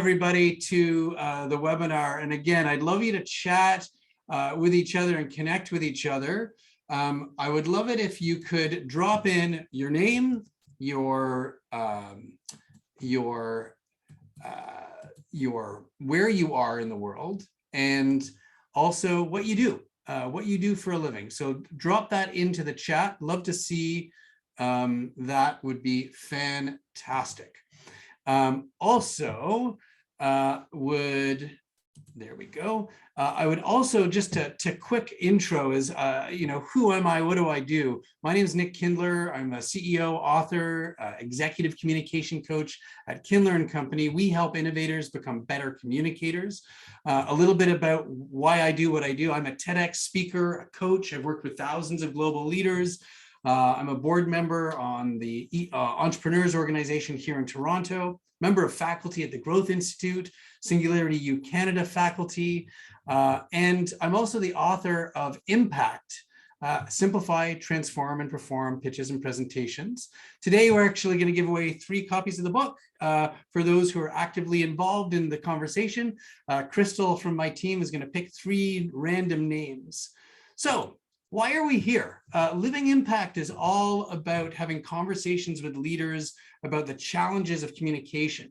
everybody to the webinar. And again, I'd love you to chat with each other and connect with each other. I would love it if you could drop in your name, your where you are in the world, and also what you do for a living. So drop that into the chat. Love to see. That would be fantastic. There we go. I would also, just to quick intro is, who am I? What do I do? My name is Nick Kindler. I'm a CEO, author, executive communication coach at Kindler and Company. We help innovators become better communicators. A little bit about why I do what I do. I'm a TEDx speaker, a coach. I've worked with thousands of global leaders. I'm a board member on the Entrepreneurs Organization here in Toronto, member of faculty at the Growth Institute, Singularity U Canada faculty, and I'm also the author of Impact, Simplify, Transform, and Perform Pitches and Presentations. Today, we're actually going to give away 3 copies of the book for those who are actively involved in the conversation. Crystal from my team is going to pick 3 random names. So, why are we here? Living Impact is all about having conversations with leaders about the challenges of communication.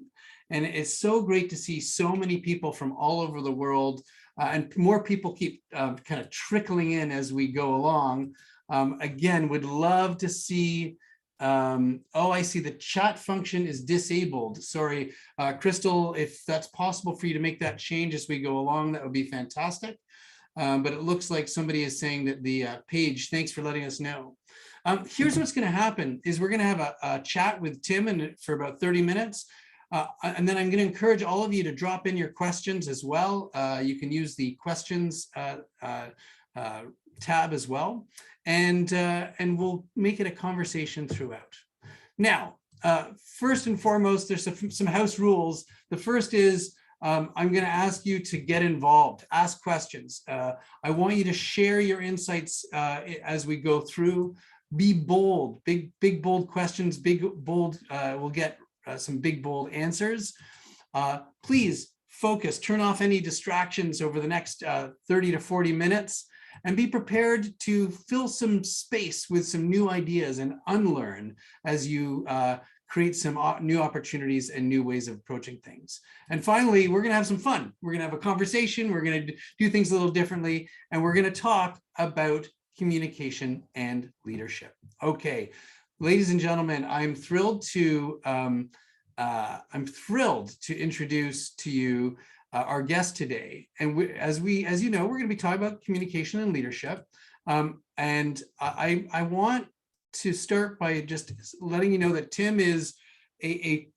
And it's so great to see so many people from all over the world, and more people keep kind of trickling in as we go along. Again, would love to see, I see the chat function is disabled. Sorry, Crystal, if that's possible for you to make that change as we go along, that would be fantastic. But it looks like somebody is saying that the page, thanks for letting us know. Here's what's going to happen is we're going to have a chat with Tim for about 30 minutes. And then I'm going to encourage all of you to drop in your questions as well. You can use the questions tab as well. And we'll make it a conversation throughout. Now, first and foremost, there's some house rules. The first is, I'm going to ask you to get involved, ask questions. I want you to share your insights as we go through. Be bold, big, bold questions, we'll get some big, bold answers. Please focus, turn off any distractions over the next 30 to 40 minutes, and be prepared to fill some space with some new ideas and unlearn as you create some new opportunities and new ways of approaching things. And finally, we're going to have some fun. We're going to have a conversation. We're going to do things a little differently, and we're going to talk about communication and leadership. Okay, ladies and gentlemen, I'm thrilled to introduce to you our guest today. And as you know, we're going to be talking about communication and leadership. And I want to start by just letting you know that Tim is the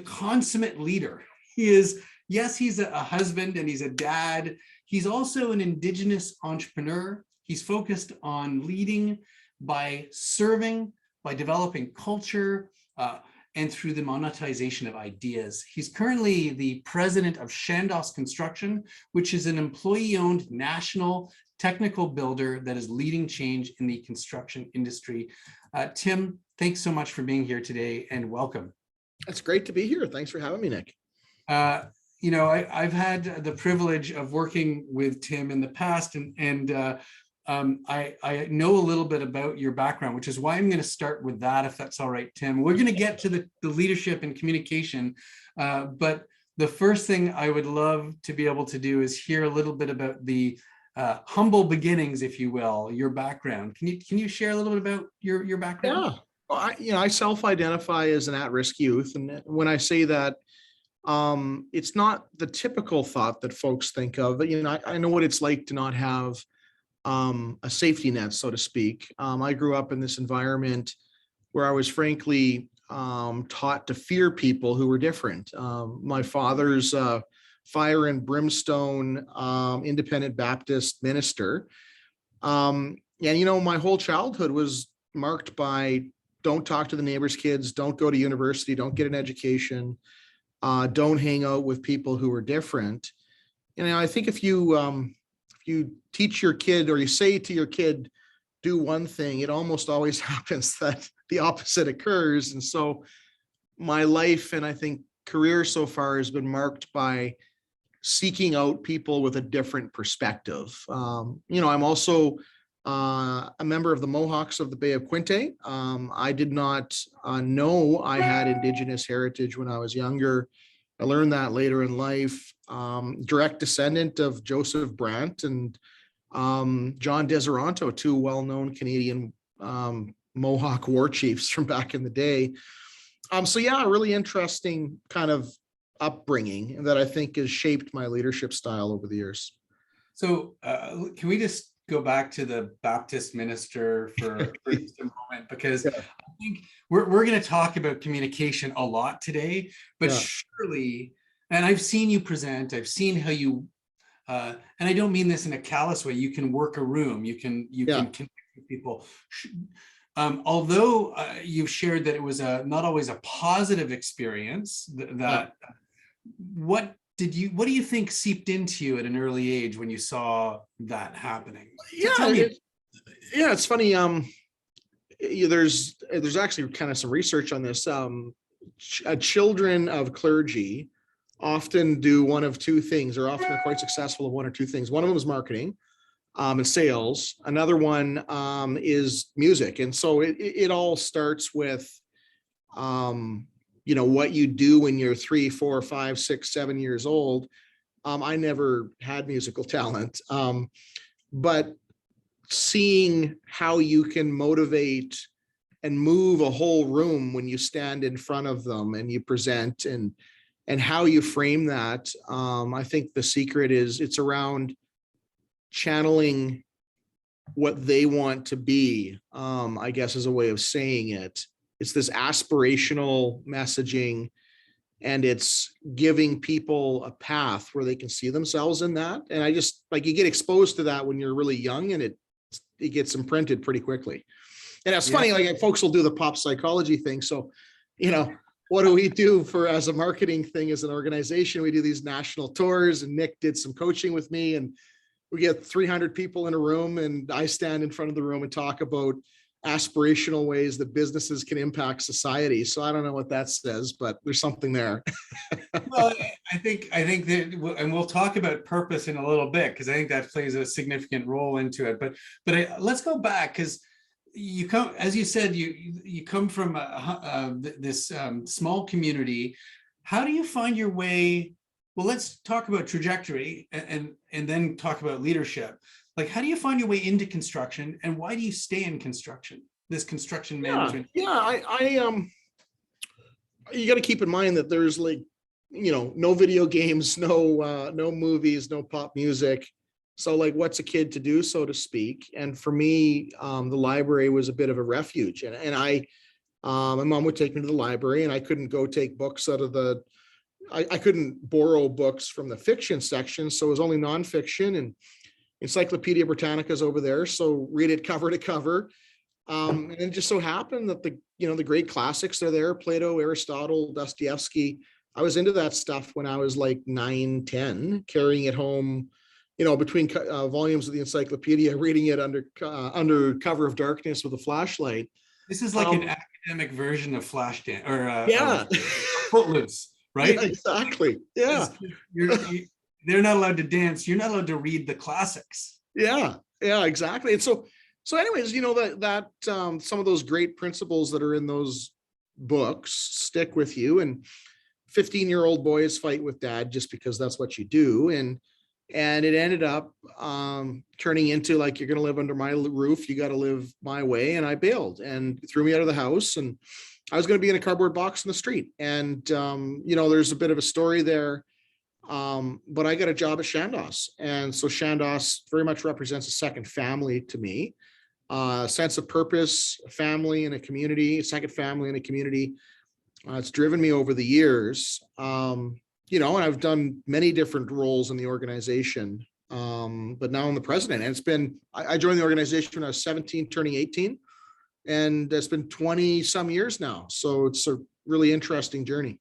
consummate leader. He is, yes, he's a husband and he's a dad. He's also an Indigenous entrepreneur. He's focused on leading by serving, by developing culture, and through the monetization of ideas. He's currently the president of Chandos Construction, which is an employee-owned national technical builder that is leading change in the construction industry. Tim, thanks so much for being here today, and welcome. It's great to be here. Thanks for having me, Nick. I've had the privilege of working with Tim in the past, and I know a little bit about your background, which is why I'm going to start with that, if that's all right, Tim. We're going to get to the leadership and communication, but the first thing I would love to be able to do is hear a little bit about the humble beginnings, if you will, your background. Can you share a little bit about your background? Yeah, well, I self-identify as an at-risk youth, and when I say that, it's not the typical thought that folks think of. But I know what it's like to not have a safety net, so to speak. I grew up in this environment where I was frankly taught to fear people who were different. My father's fire and brimstone independent Baptist minister. And my whole childhood was marked by don't talk to the neighbor's kids, don't go to university, don't get an education, don't hang out with people who are different. I think if you teach your kid, or you say to your kid, do one thing, it almost always happens that the opposite occurs. And so my life, and I think career so far has been marked by seeking out people with a different perspective. I'm also a member of the Mohawks of the Bay of Quinte. I did not know I had Indigenous heritage when I was younger. I learned that later in life. Direct descendant of Joseph Brant and John Deseranto, two well-known Canadian Mohawk war chiefs from back in the day. So yeah, a really interesting kind of upbringing that I think has shaped my leadership style over the years. So can we just go back to the Baptist minister for just a moment? Because Yeah. I think we're going to talk about communication a lot today, but Yeah. surely, and I've seen you present, I've seen how you, and I don't mean this in a callous way, you can work a room, you can connect with people. Although you've shared that it was not always a positive experience, what do you think seeped into you at an early age when you saw that happening? Tell me. It's funny. There's actually kind of some research on this. Children of clergy often do one of two things, or often are quite successful at one or two things. One of them is marketing and sales. Another one is music. And so it all starts with what you do when you're 3, 4, 5, 6, 7 years old. I never had musical talent, but seeing how you can motivate and move a whole room when you stand in front of them and you present, and how you frame that, I think the secret is it's around channeling what they want to be, I guess is a way of saying it. It's this aspirational messaging, and it's giving people a path where they can see themselves in that. And I just like, you get exposed to that when you're really young, and it gets imprinted pretty quickly. And it's funny, like folks will do the pop psychology thing. So, what do we do as a marketing thing as an organization? We do these national tours, and Nick did some coaching with me, and we get 300 people in a room, and I stand in front of the room and talk about aspirational ways that businesses can impact society. So I don't know what that says, but there's something there. Well, I think that, and we'll talk about purpose in a little bit, because I think that plays a significant role into it. But let's go back, because you come, as you said, you come from this small community. How do you find your way? Well, let's talk about trajectory and then talk about leadership. Like, how do you find your way into construction, and why do you stay in construction, this construction management? You got to keep in mind that there's no video games, no movies, no pop music. So like, what's a kid to do, so to speak? And for me, the library was a bit of a refuge. And my mom would take me to the library, and I couldn't go take books out of I couldn't borrow books from the fiction section. So it was only nonfiction, and Encyclopedia Britannica's over there. So read it cover to cover. And it just so happened that the great classics are there: Plato, Aristotle, Dostoevsky. I was into that stuff when I was like 9, 10, carrying it home, between volumes of the encyclopedia, reading it under cover of darkness with a flashlight. This is like an academic version of Flashdance, or Footloose, right? Yeah, exactly. Yeah. They're not allowed to dance. You're not allowed to read the classics. Yeah, exactly. And so anyways, that some of those great principles that are in those books stick with you. And 15-year-old boys fight with dad just because that's what you do. And it ended up turning into, like, you're going to live under my roof, you got to live my way. And I bailed and threw me out of the house, and I was going to be in a cardboard box in the street. And there's a bit of a story there. But I got a job at Chandos. And so Chandos very much represents a second family to me, sense of purpose, a family and a community, a second family and a community. It's driven me over the years, and I've done many different roles in the organization, but now I'm the president. And I joined the organization when I was 17, turning 18, and it's been 20 some years now. So it's a really interesting journey.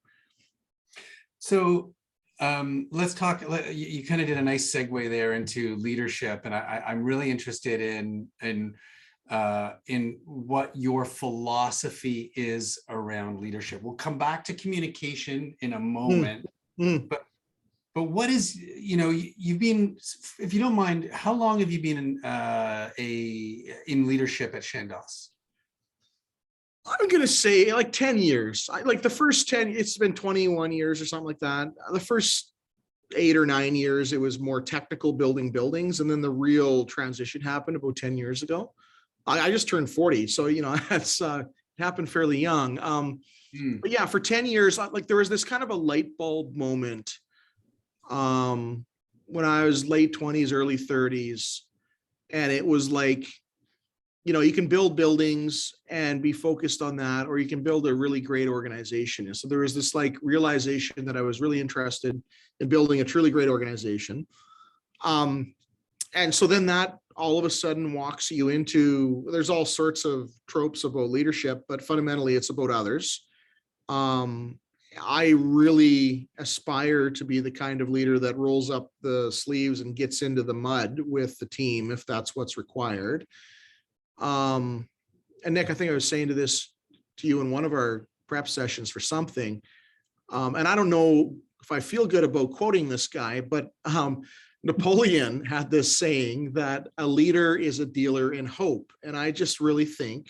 So let's talk. You kind of did a nice segue there into leadership, and I'm really interested in in what your philosophy is around leadership. We'll come back to communication in a moment, Mm. but what is, you've been, if you don't mind, how long have you been in leadership at Chandos? I'm going to say like 10 years. Like the first 10, it's been 21 years or something like that. The first 8 or 9 years, it was more technical building buildings. And then the real transition happened about 10 years ago. I just turned 40. So, that's happened fairly young. But yeah, for 10 years, like there was this kind of a light bulb moment when I was late 20s, early 30s. And it was like, you can build buildings and be focused on that, or you can build a really great organization. And so there was this like realization that I was really interested in building a truly great organization. And so then that all of a sudden walks you into, there's all sorts of tropes about leadership, but fundamentally it's about others. I really aspire to be the kind of leader that rolls up the sleeves and gets into the mud with the team if that's what's required. And Nick, I think I was saying to you in one of our prep sessions for something. And I don't know if I feel good about quoting this guy, but Napoleon had this saying that a leader is a dealer in hope. And I just really think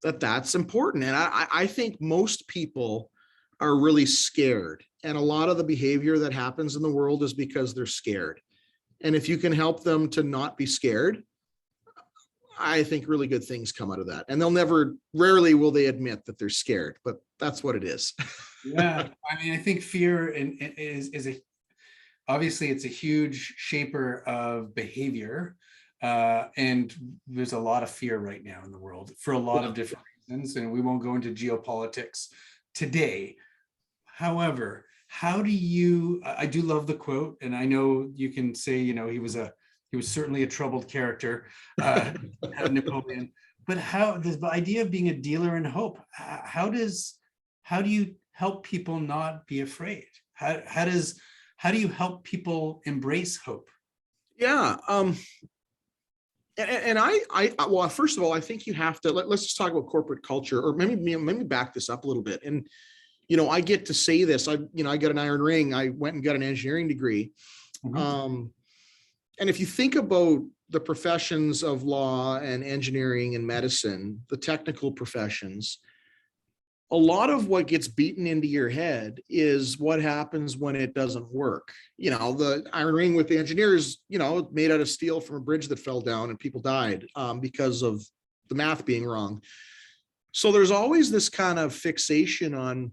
that that's important. And I think most people are really scared. And a lot of the behavior that happens in the world is because they're scared. And if you can help them to not be scared, I think really good things come out of that. And rarely will they admit that they're scared, but that's what it is. Yeah, I mean, I think fear obviously it's a huge shaper of behavior. And there's a lot of fear right now in the world for a lot of different reasons, and we won't go into geopolitics today. However, I do love the quote, and I know you can say, he was certainly a troubled character, Napoleon. But the idea of being a dealer in hope, how do you help people not be afraid? How do you help people embrace hope? Yeah. And well, first of all, I think you have to, let's just talk about corporate culture, or maybe back this up a little bit. And, I get to say this, I got an iron ring. I went and got an engineering degree. Mm-hmm. And if you think about the professions of law and engineering and medicine, the technical professions, a lot of what gets beaten into your head is what happens when it doesn't work. The iron ring with the engineers, made out of steel from a bridge that fell down and people died because of the math being wrong. So there's always this kind of fixation on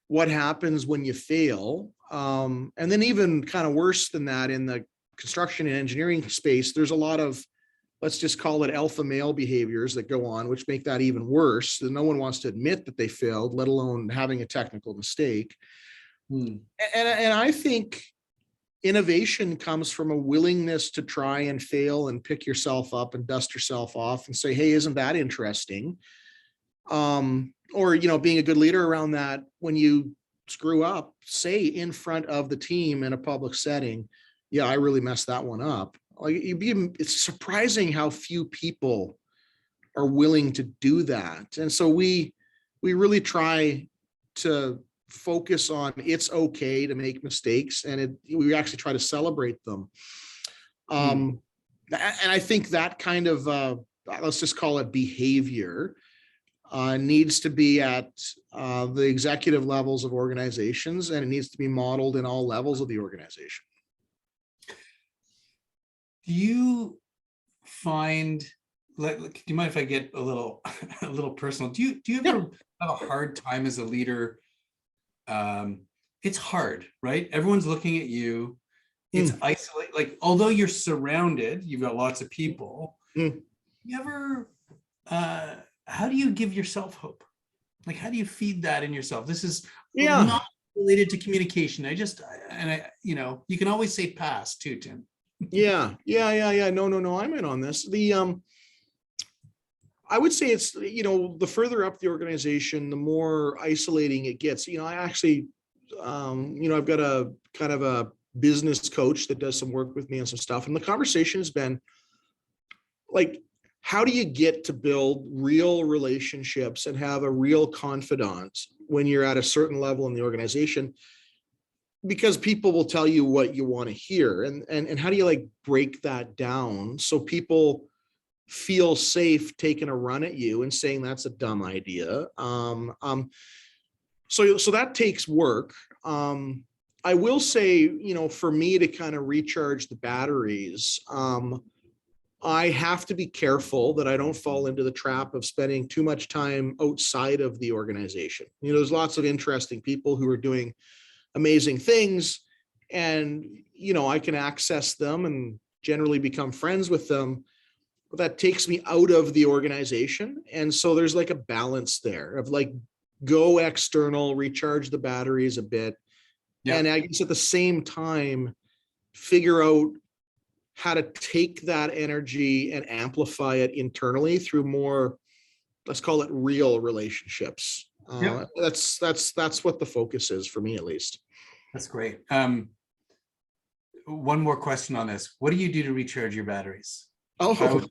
what happens when you fail. And then even kind of worse than that, in the construction and engineering space, there's a lot of, let's just call it alpha male behaviors that go on, which make that even worse. No one wants to admit that they failed, let alone having a technical mistake. And I think innovation comes from a willingness to try and fail and pick yourself up and dust yourself off and say, hey, isn't that interesting? Or, being a good leader around that, when you screw up, say in front of the team in a public setting, yeah, I really messed that one up. It's surprising how few people are willing to do that. And so we really try to focus on it's okay to make mistakes, and we actually try to celebrate them. And I think that kind of, let's just call it behavior, needs to be at the executive levels of organizations, and it needs to be modeled in all levels of the organization. Do you find, do you mind if I get a little personal? Do you ever have a hard time as a leader? It's hard, right? Everyone's looking at you. It's isolated. Like, although you're surrounded, you've got lots of people. You ever, how do you give yourself hope? Like, how do you feed that in yourself? This is not related to communication. You can always say pass too, Tim. Yeah. No, I'm in on this. I would say it's, the further up the organization, the more isolating it gets. I actually, I've got a kind of a business coach that does some work with me on some stuff. And the conversation has been like, how do you get to build real relationships and have a real confidant when you're at a certain level in the organization? Because people will tell you what you want to hear, and how do you like break that down so people feel safe taking a run at you and saying that's a dumb idea. So that takes work. I will say, for me to kind of recharge the batteries, I have to be careful that I don't fall into the trap of spending too much time outside of the organization. There's lots of interesting people who are doing amazing things, and I can access them and generally become friends with them. But that takes me out of the organization. And so there's like a balance there of like, go external, recharge the batteries a bit. Yeah. And I guess at the same time, figure out how to take that energy and amplify it internally through more, let's call it real relationships. Yeah. That's what the focus is for me, at least. That's great. One more question on this. What do you do to recharge your batteries? Oh,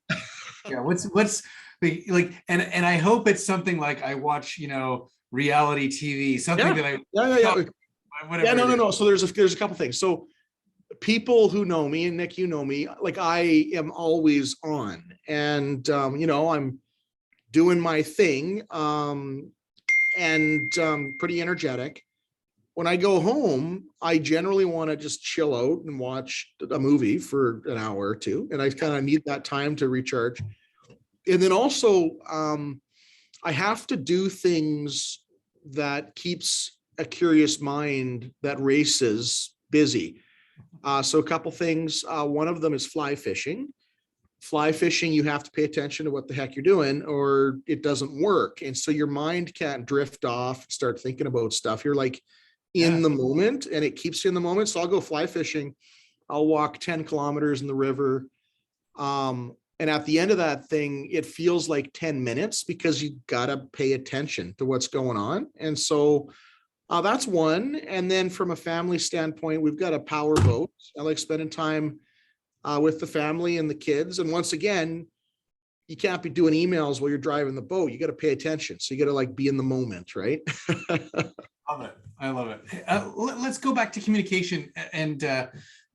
yeah. What's like, and I hope it's something like I watch, reality TV, something that I whatever. Yeah, no. So there's a couple things. So people who know me, and Nick, me, like I am always on, and I'm doing my thing, and pretty energetic. When I go home, I generally want to just chill out and watch a movie for an hour or two. And I kind of need that time to recharge. And then also, I have to do things that keeps a curious mind that races busy. So a couple things. One of them is fly fishing. Fly fishing, you have to pay attention to what the heck you're doing or it doesn't work. And so your mind can't drift off, start thinking about stuff. You're like in the moment, and it keeps you in the moment. So I'll go fly fishing. I'll walk 10 kilometers in the river. And at the end of that thing, it feels like 10 minutes because you got to pay attention to what's going on. And so that's one. And then from a family standpoint, we've got a power boat. I like spending time with the family and the kids. And once again, you can't be doing emails while you're driving the boat. You got to pay attention. So you got to like be in the moment, right? Love it. I love it. Let's go back to communication. And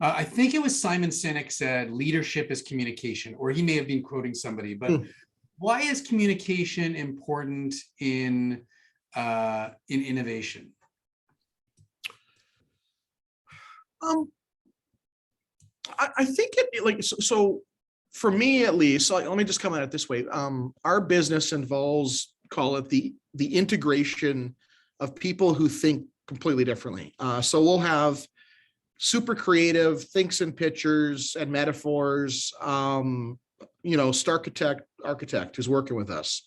I think it was Simon Sinek said, leadership is communication, or he may have been quoting somebody, but why is communication important in innovation? I think it like, so for me, at least, so let me just come at it this way. Our business involves, call it the integration of people who think completely differently. So we'll have super creative thinks in pictures and metaphors, Starchitect architect who's working with us.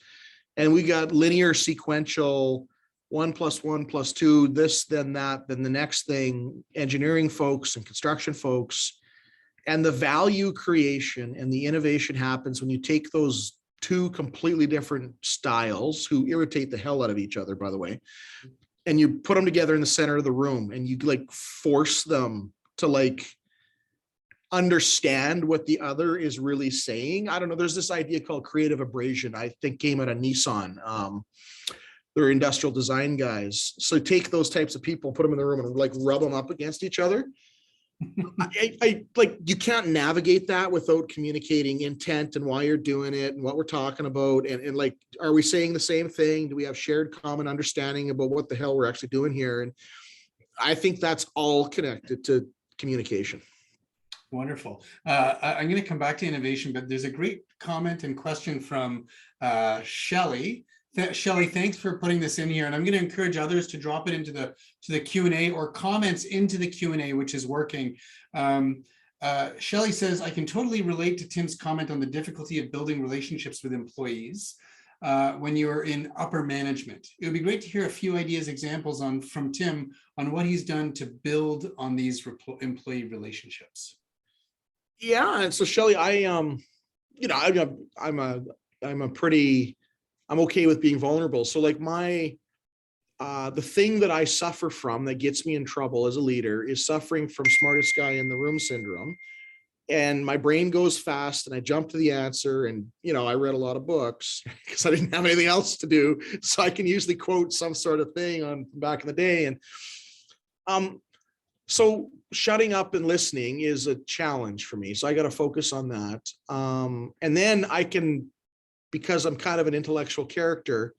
And we got linear sequential 1 + 1 + 2, this, then that, then the next thing, engineering folks and construction folks. And the value creation and the innovation happens when you take those two completely different styles, who irritate the hell out of each other, by the way, and you put them together in the center of the room, and you like force them to like understand what the other is really saying. I don't know. There's this idea called creative abrasion. I think came out of Nissan. They're industrial design guys. So take those types of people, put them in the room, and like rub them up against each other. I like, you can't navigate that without communicating intent and why you're doing it and what we're talking about. And like, are we saying the same thing? Do we have shared common understanding about what the hell we're actually doing here? And I think that's all connected to communication. Wonderful. I'm going to come back to innovation, but there's a great comment and question from Shelley. Shelley, thanks for putting this in here, and I'm going to encourage others to drop it into the Q&A or comments into the Q&A, which is working. Shelley says, I can totally relate to Tim's comment on the difficulty of building relationships with employees when you're in upper management. It would be great to hear a few ideas, examples from Tim on what he's done to build on these employee relationships. Yeah, and so Shelley, I'm okay with being vulnerable. So like the thing that I suffer from that gets me in trouble as a leader is suffering from smartest guy in the room syndrome. and my brain goes fast and I jump to the answer. And, I read a lot of books because I didn't have anything else to do. So I can usually quote some sort of thing on back in the day. And so shutting up and listening is a challenge for me. So I got to focus on that. And then I can, because I'm kind of an intellectual character,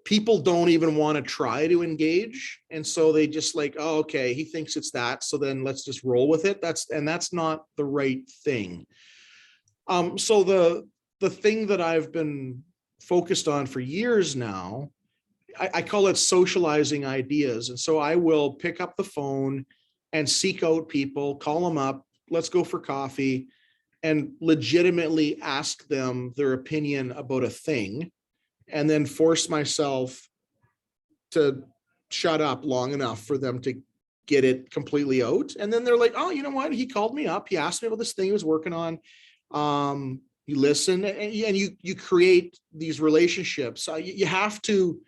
people don't even want to try to engage. And so they just like, oh, okay, he thinks it's that. So then let's just roll with it. That's not the right thing. So the thing that I've been focused on for years now, I call it socializing ideas. And so I will pick up the phone and seek out people, call them up, let's go for coffee, and legitimately ask them their opinion about a thing, and then force myself to shut up long enough for them to get it completely out. And then they're like, oh, you know what? He called me up. He asked me about this thing he was working on. You listen, and you create these relationships. You have to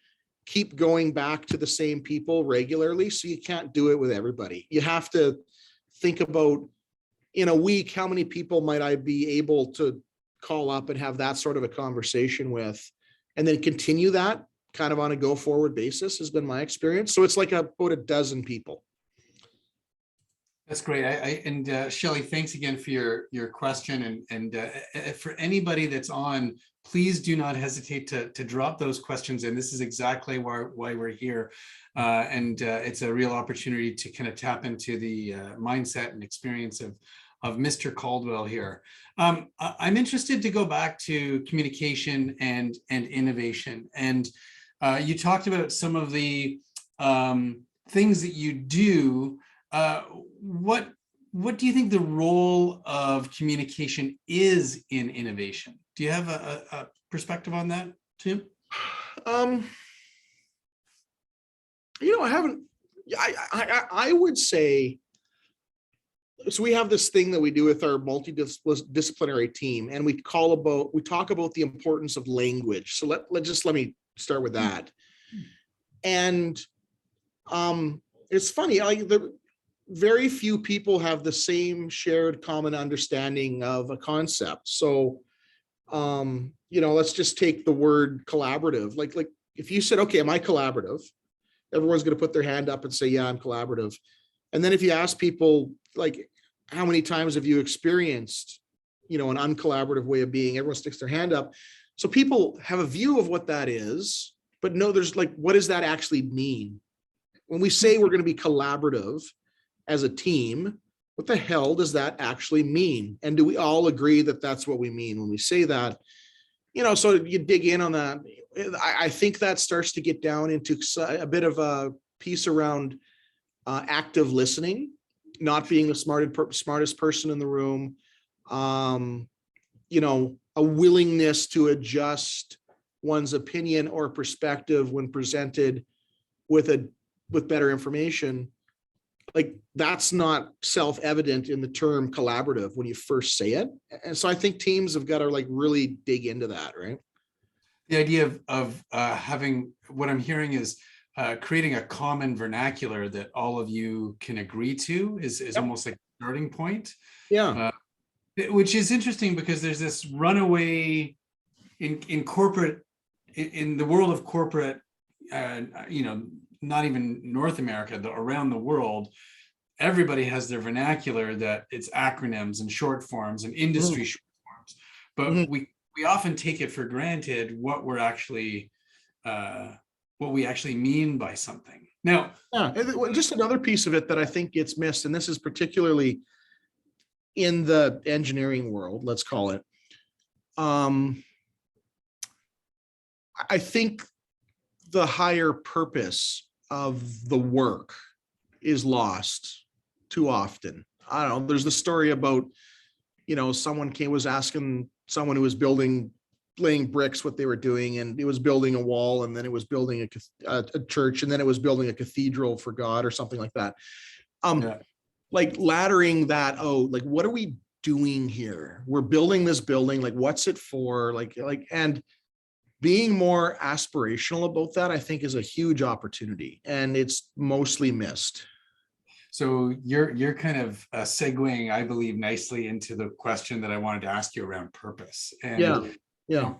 keep going back to the same people regularly. So you can't do it with everybody. You have to think about, in a week, how many people might I be able to call up and have that sort of a conversation with, and then continue that kind of on a go forward basis has been my experience. So it's like about a dozen people. That's great. And Shelley, thanks again for your question. And for anybody that's on, please do not hesitate to drop those questions in. This is exactly why we're here. And it's a real opportunity to kind of tap into the mindset and experience of Mr. Coldwell here. I'm interested to go back to communication and innovation. And you talked about some of the things that you do. What do you think the role of communication is in innovation? Do you have a perspective on that, Tim? I haven't. I would say. So we have this thing that we do with our multidisciplinary team, and we talk about the importance of language. So let me start with that. And it's funny, very few people have the same shared common understanding of a concept. So, let's just take the word collaborative. Like if you said, okay, am I collaborative? Everyone's going to put their hand up and say, yeah, I'm collaborative. And then if you ask people, like, how many times have you experienced, an uncollaborative way of being? Everyone sticks their hand up. So people have a view of what that is, but no, there's like, what does that actually mean? When we say we're going to be collaborative as a team, what the hell does that actually mean? And do we all agree that that's what we mean when we say that? So you dig in on that. I think that starts to get down into a bit of a piece around active listening, not being the smartest person in the room, a willingness to adjust one's opinion or perspective when presented with better information. Like, that's not self-evident in the term collaborative when you first say it. And so I think teams have got to like really dig into that, right? The idea of having, what I'm hearing is creating a common vernacular that all of you can agree to is yep. Almost like a starting point. Yeah. Which is interesting because there's this runaway in corporate, in the world of corporate, not even North America, around the world, everybody has their vernacular that it's acronyms and short forms and industry short forms. But we often take it for granted what we actually mean by something. Now, yeah, just another piece of it that I think gets missed, and this is particularly in the engineering world, let's call it. I think the higher purpose of the work is lost too often. I don't know. There's the story about, someone was asking someone who was laying bricks what they were doing, and it was building a wall, and then it was building a church, and then it was building a cathedral for God or something like that. Like laddering that out, like, what are we doing here? We're building this building, like, what's it for? And being more aspirational about that, I think, is a huge opportunity, and it's mostly missed. So you're kind of segueing, I believe, nicely into the question that I wanted to ask you around purpose. And Yeah. Yeah.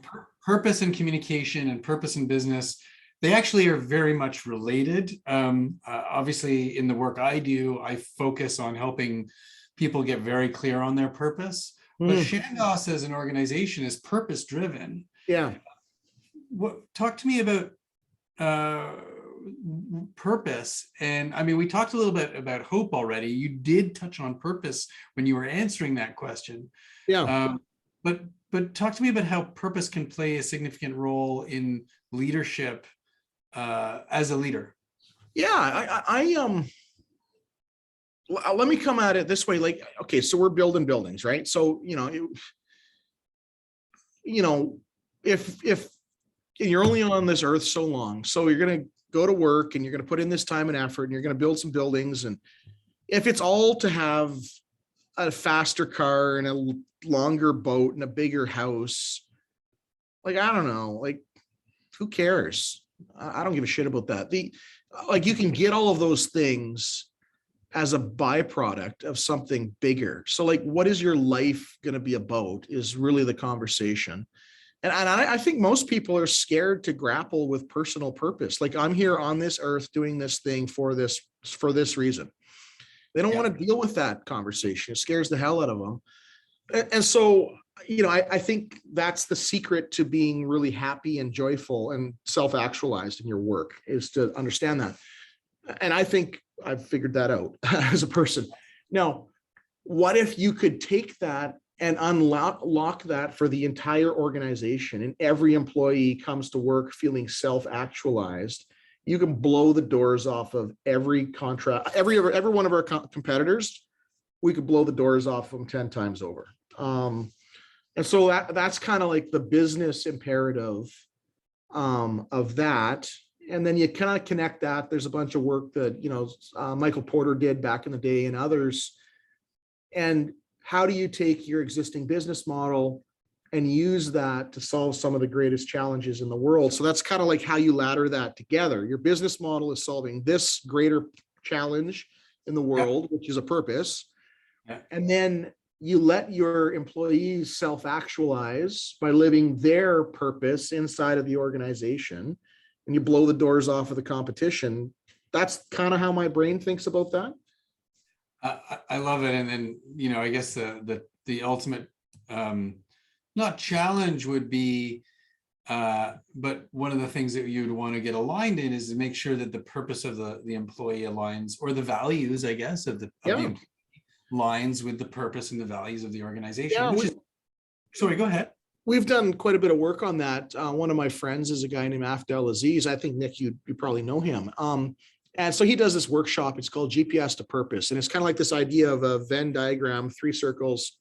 purpose in communication and purpose in business, they actually are very much related. Obviously, in the work I do, I focus on helping people get very clear on their purpose. But Chandos as an organization is purpose driven. Yeah. Talk to me about purpose. And I mean, we talked a little bit about hope already. You did touch on purpose when you were answering that question. Yeah. But talk to me about how purpose can play a significant role in leadership as a leader. Yeah. Let me come at it this way. Like, okay, so we're building buildings, right? So, if you're only on this earth so long, so you're going to go to work and you're going to put in this time and effort and you're going to build some buildings. And if it's all to have a faster car and a longer boat and a bigger house, like, I don't know, like, who cares? I don't give a shit about that. Like, you can get all of those things as a byproduct of something bigger. So, like, what is your life going to be about is really the conversation. And I think most people are scared to grapple with personal purpose. Like, I'm here on this earth doing this thing for this reason. They don't want to deal with that conversation. It scares the hell out of them. And so, I think that's the secret to being really happy and joyful and self-actualized in your work, is to understand that. And I think I've figured that out as a person. Now, what if you could take that and unlock that for the entire organization, and every employee comes to work feeling self-actualized? You can blow the doors off of every contract, every one of our competitors. We could blow the doors off them 10 times over. And so that's kind of like the business imperative of that. And then you kind of connect that. There's a bunch of work that, Michael Porter did back in the day and others. And how do you take your existing business model and use that to solve some of the greatest challenges in the world? So that's kind of like how you ladder that together. Your business model is solving this greater challenge in the world, which is a purpose. And then you let your employees self-actualize by living their purpose inside of the organization, and you blow the doors off of the competition. That's kind of how my brain thinks about that. I love it. And then, I guess the ultimate, not challenge would be, but one of the things that you'd want to get aligned in is to make sure that the purpose of the employee aligns, or the values, I guess, of the employee aligns with the purpose and the values of the organization. Sorry, go ahead. We've done quite a bit of work on that. One of my friends is a guy named Afdel Aziz. I think, Nick, you probably know him. And so he does this workshop. It's called GPS to Purpose. And it's kind of like this idea of a Venn diagram, 3 circles.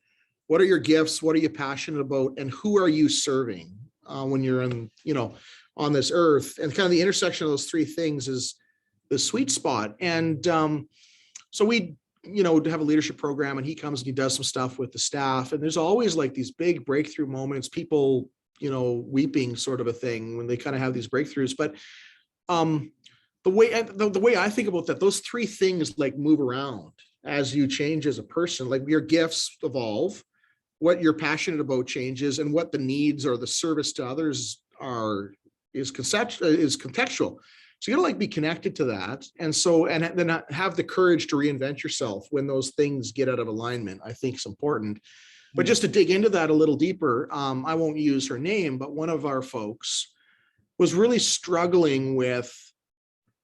What are your gifts? What are you passionate about? And who are you serving when you're on this earth? And kind of the intersection of those 3 things is the sweet spot. And so we have a leadership program, and he comes and he does some stuff with the staff. And there's always like these big breakthrough moments, people, weeping sort of a thing when they kind of have these breakthroughs. But the way I think about that, those 3 things like move around as you change as a person. Like, your gifts evolve, what you're passionate about changes, and what the needs or the service to others is contextual. So you gotta be connected to that. And then have the courage to reinvent yourself when those things get out of alignment, I think is important. But just to dig into that a little deeper, I won't use her name, but one of our folks was really struggling with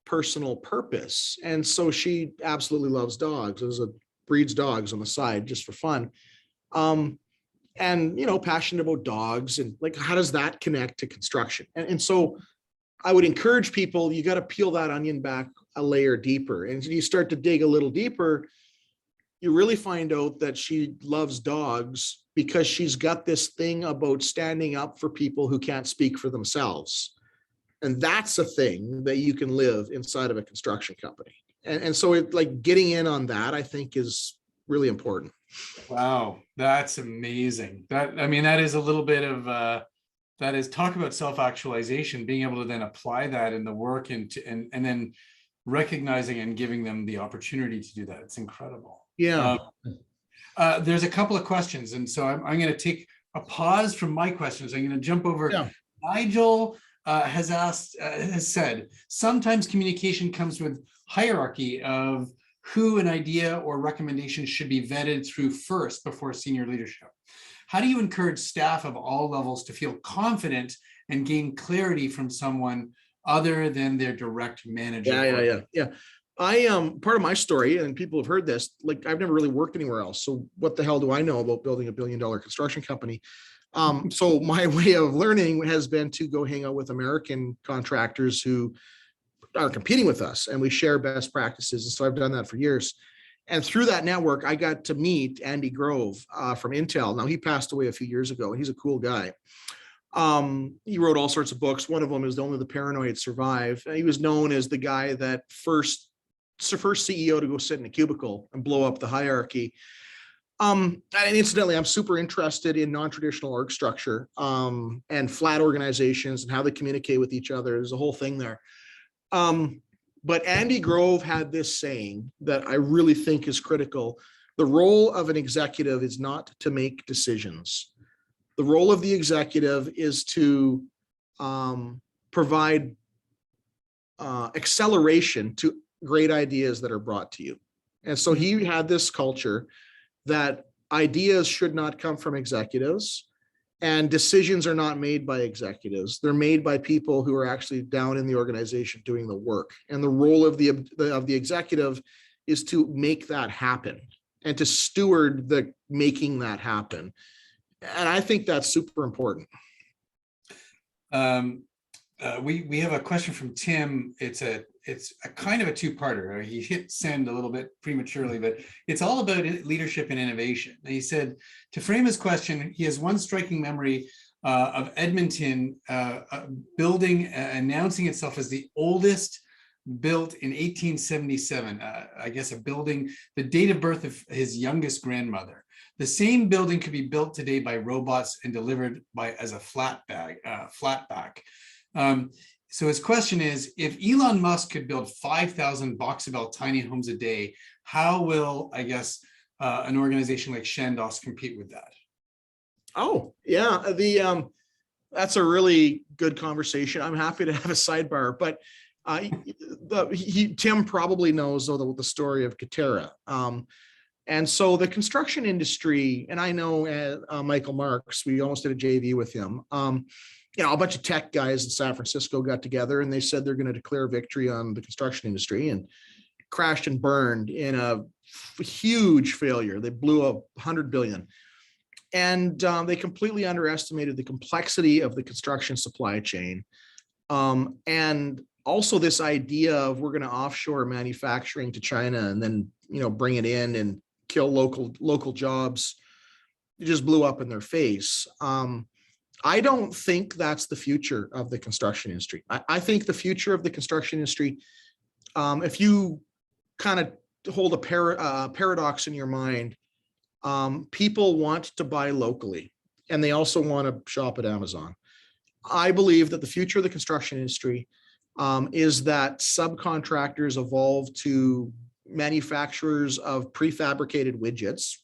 personal purpose. And so she absolutely loves dogs. Breeds dogs on the side just for fun. And, passionate about dogs, and like, how does that connect to construction? And so I would encourage people, you got to peel that onion back a layer deeper. And you start to dig a little deeper, you really find out that she loves dogs because she's got this thing about standing up for people who can't speak for themselves. And that's a thing that you can live inside of a construction company. And so getting in on that, I think, is really important. Wow, that's amazing. That is a little bit of that is talk about self-actualization, being able to then apply that in the work and then recognizing and giving them the opportunity to do that. It's incredible. Yeah. There's a couple of questions, and so I'm going to take a pause from my questions. I'm going to jump over. Yeah. Nigel has said, sometimes communication comes with hierarchy of who an idea or recommendation should be vetted through first before senior leadership. How do you encourage staff of all levels to feel confident and gain clarity from someone other than their direct manager? Yeah. I part of my story, and people have heard this, like I've never really worked anywhere else. So what the hell do I know about building $1 billion construction company? So my way of learning has been to go hang out with American contractors who are competing with us, and we share best practices. And so I've done that for years. And through that network, I got to meet Andy Grove from Intel. Now, he passed away a few years ago, and he's a cool guy. He wrote all sorts of books. One of them is Only the Paranoid Survive. He was known as the guy that first CEO to go sit in a cubicle and blow up the hierarchy. And incidentally, I'm super interested in non-traditional org structure and flat organizations and how they communicate with each other. There's a whole thing there. But Andy Grove had this saying that I really think is critical. The role of an executive is not to make decisions. The role of the executive is to provide acceleration to great ideas that are brought to you. And so he had this culture that ideas should not come from executives, and decisions are not made by executives. They're made by people who are actually down in the organization doing the work. And the role of the executive is to make that happen and to steward the making that happen. And I think that's super important. We have a question from Tim. It's a kind of a two-parter. He hit send a little bit prematurely, but it's all about leadership and innovation. And he said, to frame his question, he has one striking memory of Edmonton building, announcing itself as the oldest built in 1877. I guess a building, the date of birth of his youngest grandmother. The same building could be built today by robots and delivered as a flatback. So his question is, if Elon Musk could build 5,000 Boxabel tiny homes a day, how will, I guess, an organization like Chandos compete with that? Oh, yeah. That's a really good conversation. I'm happy to have a sidebar, but Tim probably knows though the story of Katerra. And so the construction industry, and I know Michael Marks, we almost did a JV with him. A bunch of tech guys in San Francisco got together and they said they're going to declare victory on the construction industry, and crashed and burned in a huge failure. They blew up 100 billion. And they completely underestimated the complexity of the construction supply chain. And also this idea of we're going to offshore manufacturing to China and then, bring it in and kill local jobs. It just blew up in their face. I don't think that's the future of the construction industry. I think the future of the construction industry, if you kind of hold a paradox in your mind, people want to buy locally and they also want to shop at Amazon. I believe that the future of the construction industry is that subcontractors evolve to manufacturers of prefabricated widgets,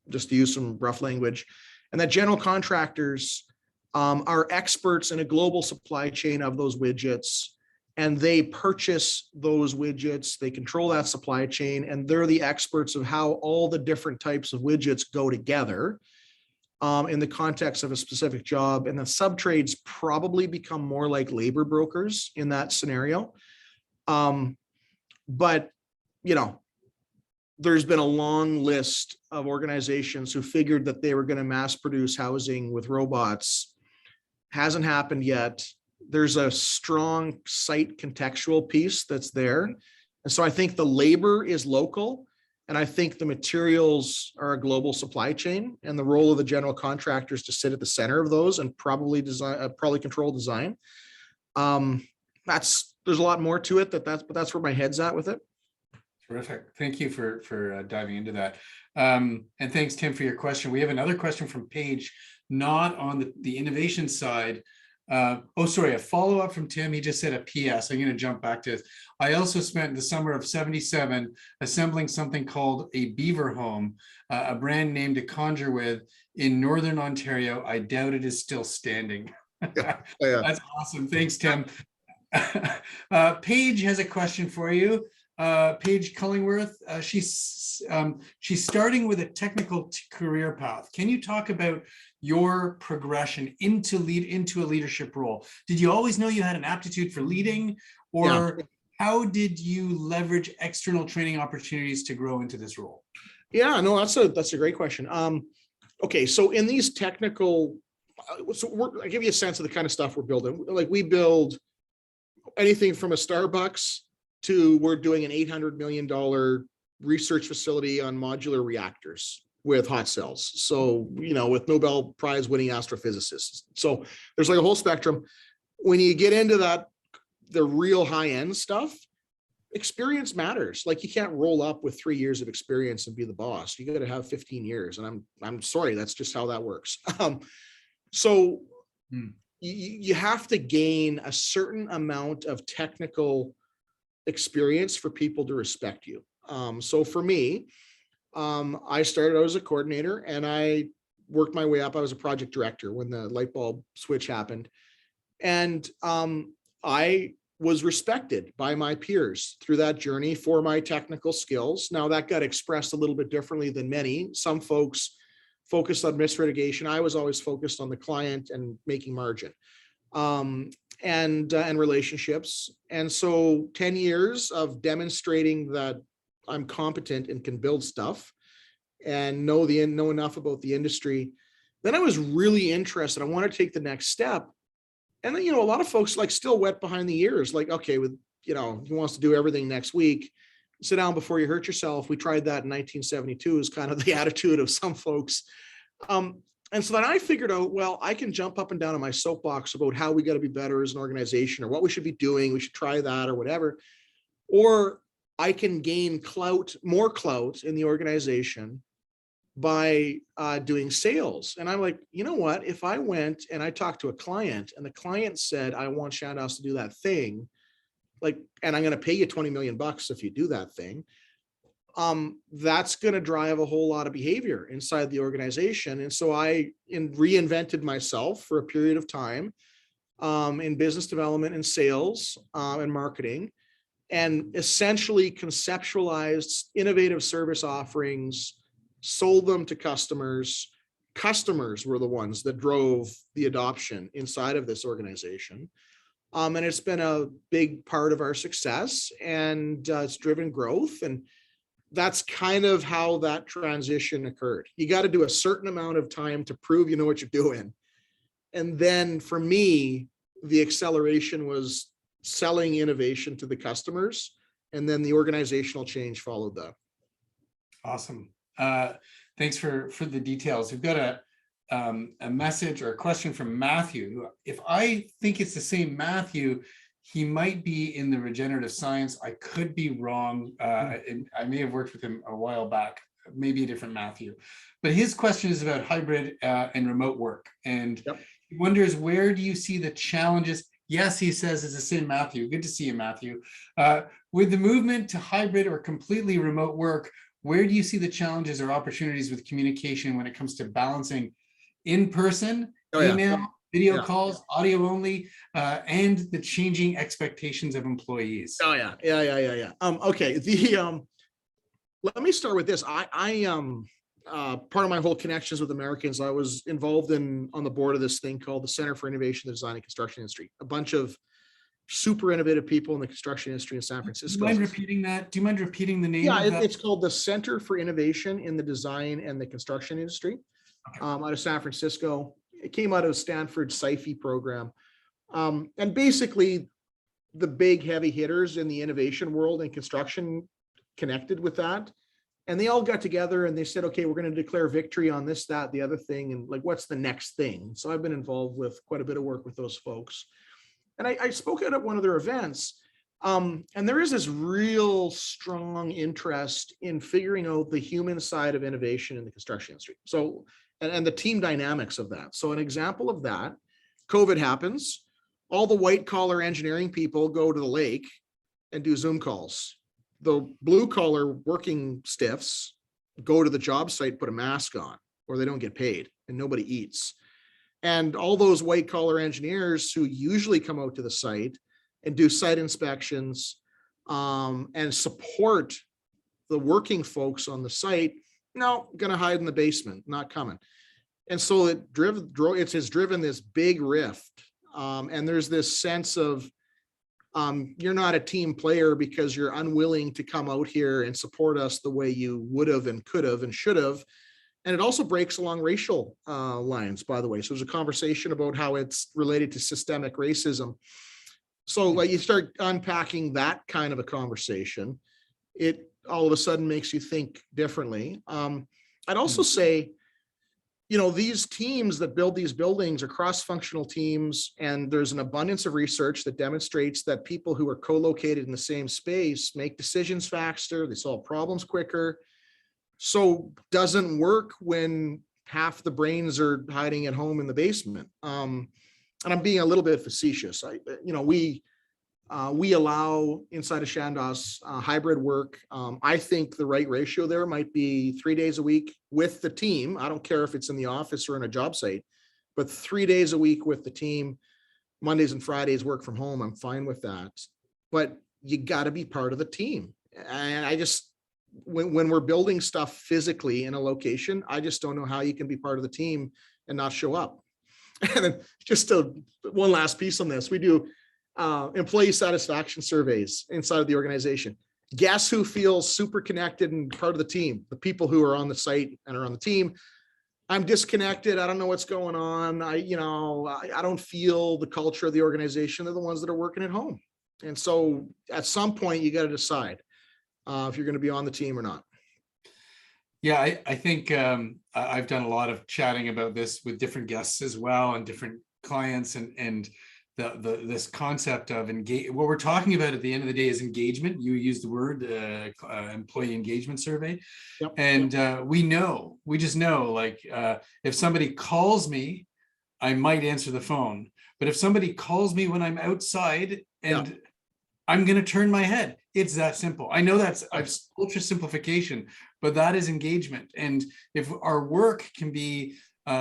just to use some rough language, and that general contractors are experts in a global supply chain of those widgets, and they purchase those widgets, they control that supply chain, and they're the experts of how all the different types of widgets go together in the context of a specific job. And the subtrades probably become more like labor brokers in that scenario. But, there's been a long list of organizations who figured that they were going to mass produce housing with robots. Hasn't happened yet. There's a strong site contextual piece that's there. And so I think the labor is local, and I think the materials are a global supply chain, and the role of the general contractors to sit at the center of those and probably control design. There's a lot more to it but that's where my head's at with it. Terrific. Thank you for diving into that. And thanks, Tim, for your question. We have another question from Paige, not on the innovation side, Oh, sorry, a follow-up from Tim. He just said a PS. I'm going to jump back to this. I also spent the summer of 77 assembling something called a beaver home, a brand name to conjure with, in Northern Ontario. I doubt it is still standing. Yeah. Yeah. That's awesome. Thanks, Tim. Paige has a question for you. Paige Cullingworth, she's starting with a technical career path. Can you talk about your progression into a leadership role? Did you always know you had an aptitude for leading, or how did you leverage external training opportunities to grow into this role? Yeah, no, that's a great question. Okay, so in these technical, I give you a sense of the kind of stuff we're building. Like, we build anything from a Starbucks to we're doing an $800 million research facility on modular reactors with hot cells. So, with Nobel Prize winning astrophysicists. So there's like a whole spectrum. When you get into that, the real high end stuff, experience matters. Like, you can't roll up with 3 years of experience and be the boss. You got to have 15 years. And I'm sorry, that's just how that works. You have to gain a certain amount of technical experience for people to respect you. So for me, I started out as a coordinator and I worked my way up. I was a project director when the light bulb switch happened. And I was respected by my peers through that journey for my technical skills. Now, that got expressed a little bit differently than many. Some folks focused on mislitigation. I was always focused on the client and making margin. And relationships. And so 10 years of demonstrating that I'm competent and can build stuff and know enough about the industry. Then I was really interested. I want to take the next step. And then, a lot of folks like still wet behind the ears, like, okay, with, he wants to do everything next week. Sit down before you hurt yourself. We tried that in 1972 is kind of the attitude of some folks. And so then I figured out, well, I can jump up and down on my soapbox about how we got to be better as an organization or what we should be doing. We should try that or whatever. Or I can gain more clout in the organization by doing sales. And I'm like, you know what? If I went and I talked to a client and the client said, I want Chandos to do that thing, and I'm going to pay you $20 million if you do that thing. That's going to drive a whole lot of behavior inside the organization. And so I reinvented myself for a period of time in business development and sales and marketing, and essentially conceptualized innovative service offerings, sold them to customers. Customers were the ones that drove the adoption inside of this organization. And it's been a big part of our success, and it's driven growth. And that's kind of how that transition occurred. You got to do a certain amount of time to prove you know what you're doing. And then for me, the acceleration was selling innovation to the customers. And then the organizational change followed that. Awesome. Thanks for the details. We've got a message or a question from Matthew. If I think it's the same Matthew, he might be in the regenerative science. I could be wrong. And I may have worked with him a while back, maybe a different Matthew. But his question is about hybrid and remote work. And he wonders, where do you see the challenges? Yes, he says it's the same Matthew. Good to see you, Matthew. With the movement to hybrid or completely remote work, where do you see the challenges or opportunities with communication when it comes to balancing in-person, email, video calls, audio only, and the changing expectations of employees? Yeah. Okay. Let me start with this. Part of my whole connections with Americans, I was involved on the board of this thing called the Center for Innovation in the Design and Construction Industry. A bunch of super innovative people in the construction industry in San Francisco. Do you mind repeating that? Do you mind repeating the name? Yeah, it's called the Center for Innovation in the Design and the Construction Industry, out of San Francisco. It came out of Stanford's SIFE program. And basically, the big heavy hitters in the innovation world and construction connected with that. And they all got together and they said, okay, we're going to declare victory on this, that, the other thing. And like, what's the next thing? So I've been involved with quite a bit of work with those folks. And I spoke at one of their events. And there is this real strong interest in figuring out the human side of innovation in the construction industry. So, and the team dynamics of that. So an example of that COVID happens, all the white collar engineering people go to the lake and do Zoom calls. The blue collar working stiffs go to the job site, put a mask on, or they don't get paid and nobody eats. And all those white collar engineers who usually come out to the site and do site inspections and support the working folks on the site, no, gonna hide in the basement, not coming. And so it has driven this big rift. And there's this sense of you're not a team player because you're unwilling to come out here and support us the way you would have and could have and should have. And it also breaks along racial lines, by the way. So there's a conversation about how it's related to systemic racism. So like you start unpacking that kind of a conversation, it all of a sudden makes you think differently. I'd also say, you know, these teams that build these buildings are cross-functional teams, and there's an abundance of research that demonstrates that people who are co-located in the same space make decisions faster, they solve problems quicker. So doesn't work when half the brains are hiding at home in the basement. And I'm being a little bit facetious. We allow inside of Chandos hybrid work. I think the right ratio there might be 3 days a week with the team. I don't care if it's in the office or in a job site, but 3 days a week with the team. Mondays and Fridays work from home. I'm fine with that. But you got to be part of the team. And I just, when we're building stuff physically in a location, I just don't know how you can be part of the team and not show up. And then just one last piece on this, we do employee satisfaction surveys inside of the organization. Guess who feels super connected and part of the team? The people who are on the site and are on the team. I'm disconnected. I don't know what's going on. I don't feel the culture of the organization. They're the ones that are working at home. And so at some point you got to decide if you're going to be on the team or not. Yeah, I think I've done a lot of chatting about this with different guests as well and different clients, and this concept of engage. What we're talking about at the end of the day is engagement. You use the word employee engagement survey. Yep. And we just know, like if somebody calls me, I might answer the phone. But if somebody calls me when I'm outside and Yep. I'm going to turn my head. It's that simple. I know that's ultra simplification, but that is engagement. And if our work can be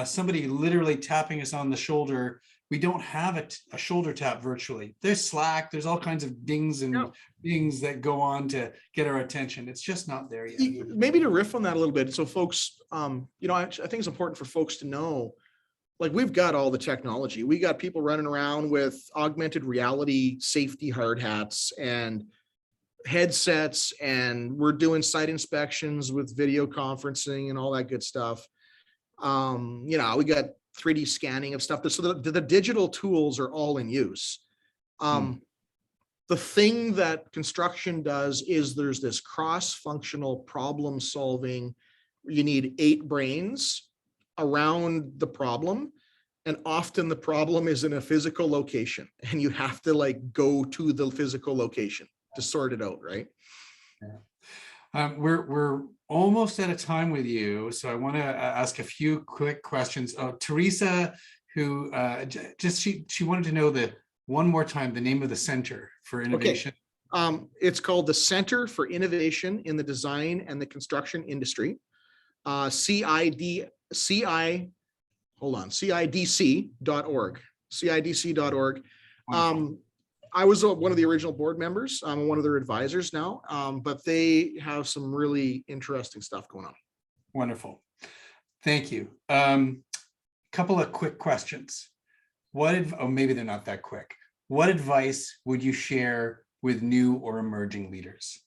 somebody literally tapping us on the shoulder, we don't have a shoulder tap virtually. There's Slack, there's all kinds of dings and things that go on to get our attention. It's just not there yet. Maybe to riff on that a little bit. So folks, I think it's important for folks to know, like, we've got all the technology. We got people running around with augmented reality safety hard hats and headsets, and we're doing site inspections with video conferencing and all that good stuff. We got 3D scanning of stuff. So the digital tools are all in use. The thing that construction does is there's this cross-functional problem solving. You need 8 brains around the problem, and often the problem is in a physical location, and you have to go to the physical location to sort it out, right? Yeah. We're almost out of time with you, so I want to ask a few quick questions. Teresa, who she wanted to know one more time the name of the Center for Innovation. Okay. It's called the Center for Innovation in the Design and the Construction Industry. CIDC.org. CIDC.org. I was one of the original board members. I'm one of their advisors now, but they have some really interesting stuff going on. Wonderful. Thank you. Couple of quick questions. Maybe they're not that quick. What advice would you share with new or emerging leaders?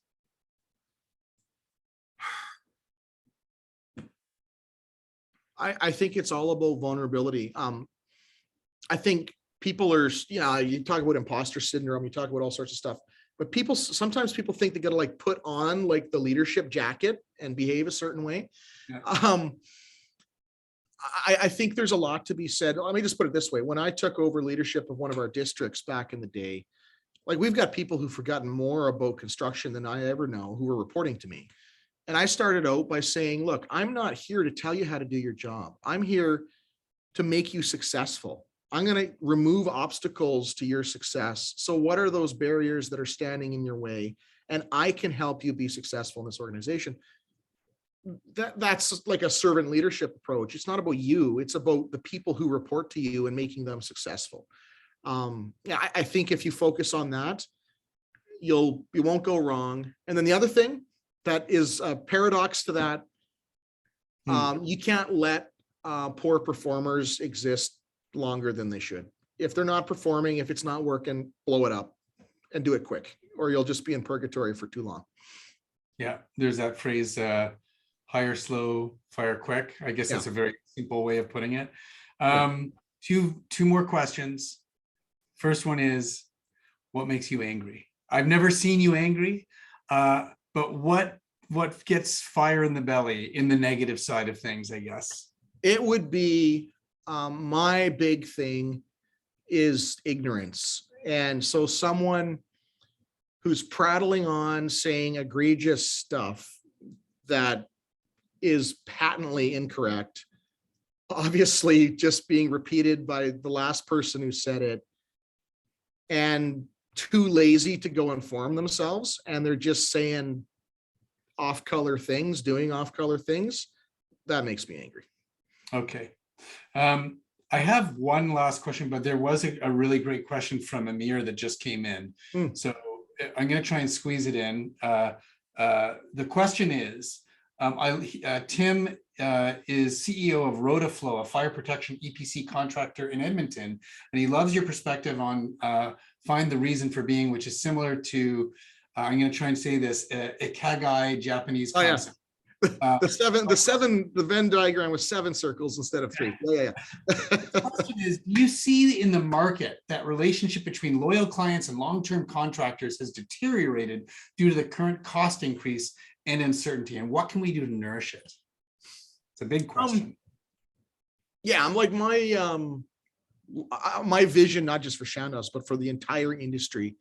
I think it's all about vulnerability. I think people are, you talk about imposter syndrome, you talk about all sorts of stuff, but sometimes people think they got to put on the leadership jacket and behave a certain way. Yeah. I think there's a lot to be said. Let me just put it this way. When I took over leadership of one of our districts back in the day, we've got people who've forgotten more about construction than I ever know who were reporting to me. And I started out by saying, look, I'm not here to tell you how to do your job. I'm here to make you successful. I'm going to remove obstacles to your success. So what are those barriers that are standing in your way? And I can help you be successful in this organization. That's like a servant leadership approach. It's not about you. It's about the people who report to you and making them successful. Yeah, I think if you focus on that, you won't go wrong. And then the other thing that is a paradox to that, you can't let poor performers exist longer than they should. If they're not performing, if it's not working, blow it up and do it quick, or you'll just be in purgatory for too long. Yeah, there's that phrase, hire slow, fire quick. I guess that's a very simple way of putting it. Two more questions. First one is, what makes you angry? I've never seen you angry, but what gets fire in the belly in the negative side of things, I guess? It would be, my big thing is ignorance. And so someone who's prattling on saying egregious stuff that is patently incorrect, obviously just being repeated by the last person who said it, and too lazy to go inform themselves, and they're just saying off-color things, doing off-color things, that makes me angry. Okay. I have one last question, but there was a really great question from Amir that just came in. So I'm going to try and squeeze it in. The question is, Tim is CEO of Rotaflow, a fire protection EPC contractor in Edmonton, and he loves your perspective on find the reason for being, which is similar to, I'm going to try and say this, Ikigai Japanese concept. The Venn diagram was 7 circles instead of 3. The question is, do you see in the market that relationship between loyal clients and long-term contractors has deteriorated due to the current cost increase and uncertainty? And what can we do to nourish it? It's a big question. I'm like, my vision, not just for Chandos, but for the entire industry,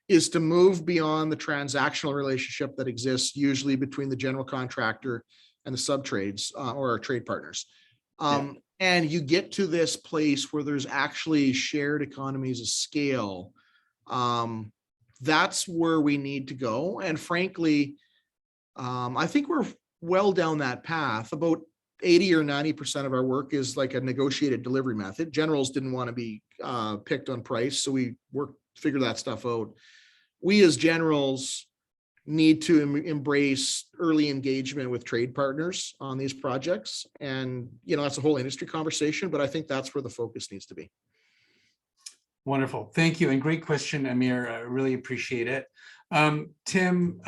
is to move beyond the transactional relationship that exists usually between the general contractor and the sub-trades or our trade partners. And you get to this place where there's actually shared economies of scale. That's where we need to go. And frankly, I think we're well down that path. About 80 or 90% of our work is like a negotiated delivery method. Generals didn't want to be picked on price, so we figure that stuff out. We as generals need to embrace early engagement with trade partners on these projects. And, that's a whole industry conversation, but I think that's where the focus needs to be. Wonderful. Thank you. And great question, Amir. I really appreciate it. Tim,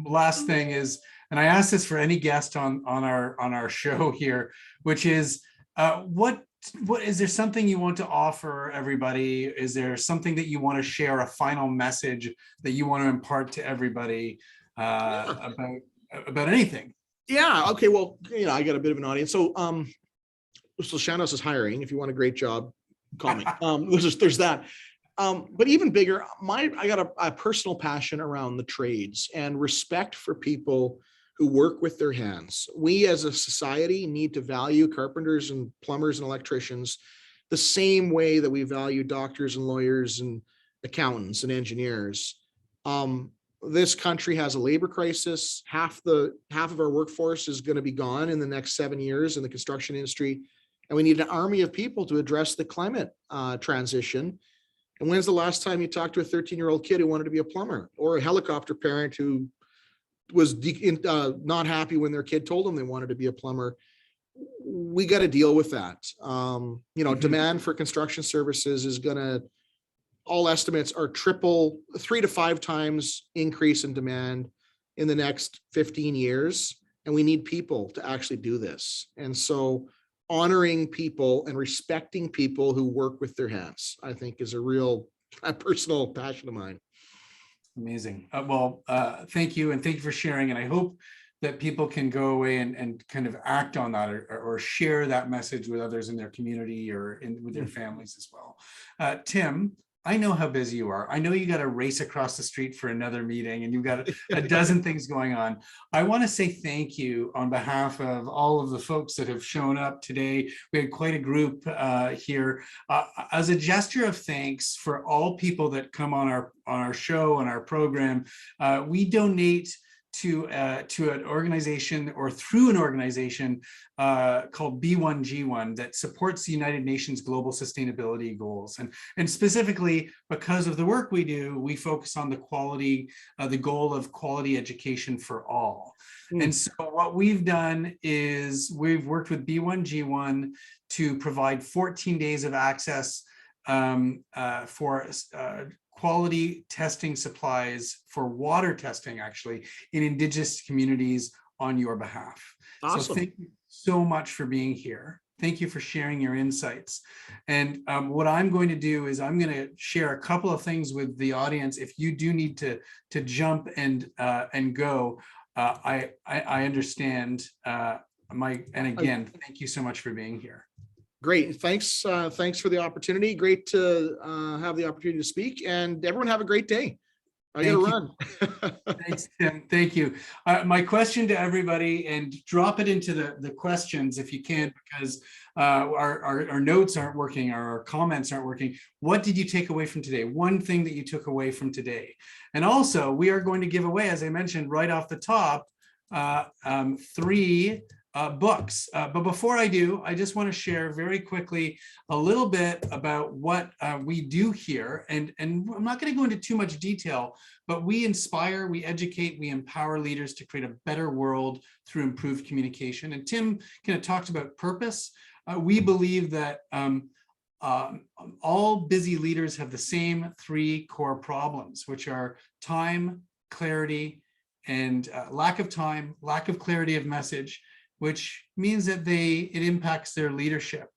last thing is, and I asked this for any guest on our show here, which is, what is there something you want to offer everybody? Is there something that you want to share, a final message that you want to impart to everybody about anything? Yeah. Okay. Well, I got a bit of an audience. So Chandos is hiring. If you want a great job, call me. There's that. But even bigger, I got a personal passion around the trades and respect for people who work with their hands. We as a society need to value carpenters and plumbers and electricians the same way that we value doctors and lawyers and accountants and engineers. This country has a labor crisis. Half of our workforce is going to be gone in the next 7 years in the construction industry. And we need an army of people to address the climate transition. And when's the last time you talked to a 13-year-old kid who wanted to be a plumber, or a helicopter parent who was not happy when their kid told them they wanted to be a plumber? We got to deal with that. Demand for construction services is going to, all estimates are 3 to 5 times increase in demand in the next 15 years. And we need people to actually do this. And so honoring people and respecting people who work with their hands, I think, is a personal passion of mine. Amazing. Thank you. And thank you for sharing. And I hope that people can go away and kind of act on that or share that message with others in their community or with their families as well. Tim, I know how busy you are. I know you got to race across the street for another meeting and you've got a dozen things going on. I want to say thank you on behalf of all of the folks that have shown up today. We had quite a group here. As a gesture of thanks for all people that come on our show and our program, we donate to an organization or through an organization called B1G1 that supports the United Nations Global Sustainability Goals. And specifically, because of the work we do, we focus on the quality, the goal of quality education for all. And so what we've done is we've worked with B1G1 to provide 14 days of access for quality testing supplies for water testing, actually, in Indigenous communities on your behalf. Awesome. So thank you so much for being here. Thank you for sharing your insights. And what I'm going to do is I'm going to share a couple of things with the audience. If you do need to jump and go, I understand. And again, thank you so much for being here. Great. Thanks for the opportunity. Great to have the opportunity to speak, and everyone have a great day. I gotta run. Thanks, Tim. Thank you. My question to everybody, and drop it into the questions if you can, because our notes aren't working, our comments aren't working. What did you take away from today? One thing that you took away from today. And also, we are going to give away, as I mentioned right off the top, 3 books. But before I do, I just want to share very quickly a little bit about what we do here. And I'm not going to go into too much detail, but we inspire, we educate, we empower leaders to create a better world through improved communication. And Tim kind of talked about purpose. We believe that all busy leaders have the same 3 core problems, which are time, clarity, and lack of time, lack of clarity of message, which means that it impacts their leadership.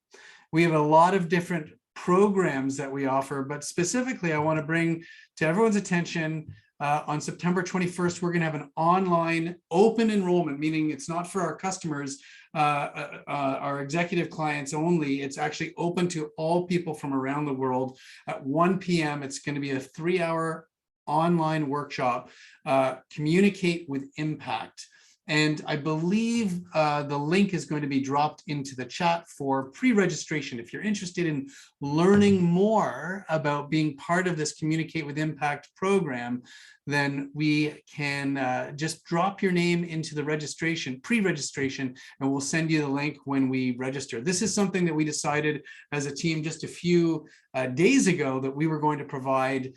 We have a lot of different programs that we offer, but specifically, I want to bring to everyone's attention on September 21st, we're going to have an online open enrollment, meaning it's not for our customers, our executive clients only. It's actually open to all people from around the world at 1 p.m. It's going to be a 3-hour online workshop, Communicate with Impact. And I believe the link is going to be dropped into the chat for pre-registration. If you're interested in learning more about being part of this Communicate with Impact program, then we can just drop your name into the registration, pre-registration, and we'll send you the link when we register. This is something that we decided as a team just a few days ago that we were going to provide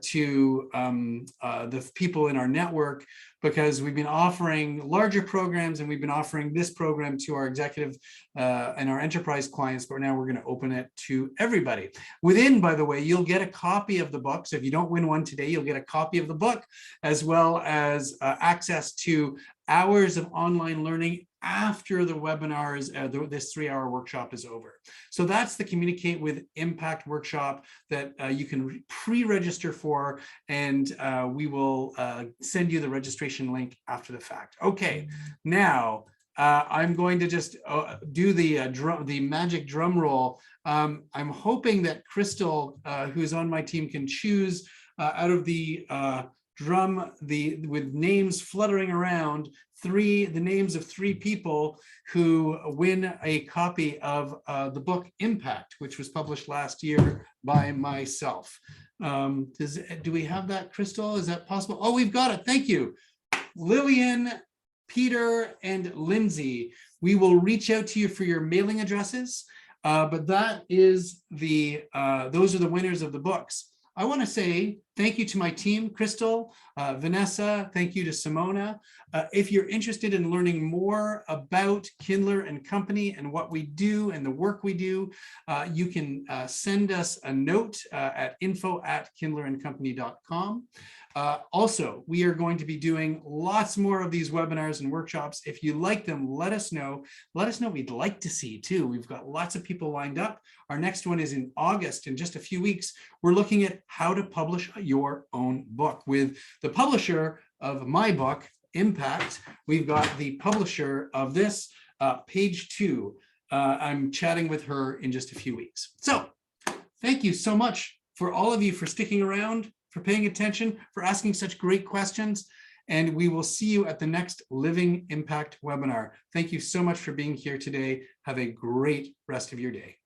to the people in our network, because we've been offering larger programs and we've been offering this program to our executive and our enterprise clients, but now we're going to open it to everybody. Within, by the way, you'll get a copy of the book. So if you don't win one today, you'll get a copy of the book, as well as access to hours of online learning after the webinars, this 3-hour workshop is over. So that's the Communicate with Impact workshop that you can pre-register for, and we will send you the registration link after the fact. Okay, now I'm going to just do the magic drum roll. I'm hoping that Crystal, who's on my team, can choose out of the drum, with names fluttering around, the names of 3 people who win a copy of the book Impact, which was published last year by myself. Do we have that, Crystal? Is that possible? Oh, we've got it. Thank you. Lillian, Peter, and Lindsay. We will reach out to you for your mailing addresses, but that is those are the winners of the books. I want to say thank you to my team, Crystal, Vanessa, thank you to Simona. If you're interested in learning more about Kindler and Company and what we do and the work we do, you can send us a note at info@kindlerandcompany.com. Also, we are going to be doing lots more of these webinars and workshops. If you like them, let us know. Let us know we'd like to see too. We've got lots of people lined up. Our next one is in August, in just a few weeks. We're looking at how to publish your own book with the publisher of my book, Impact. We've got the publisher of this, Page 2. I'm chatting with her in just a few weeks. So thank you so much for all of you for sticking around, for paying attention, for asking such great questions. And we will see you at the next Living Impact webinar. Thank you so much for being here today. Have a great rest of your day.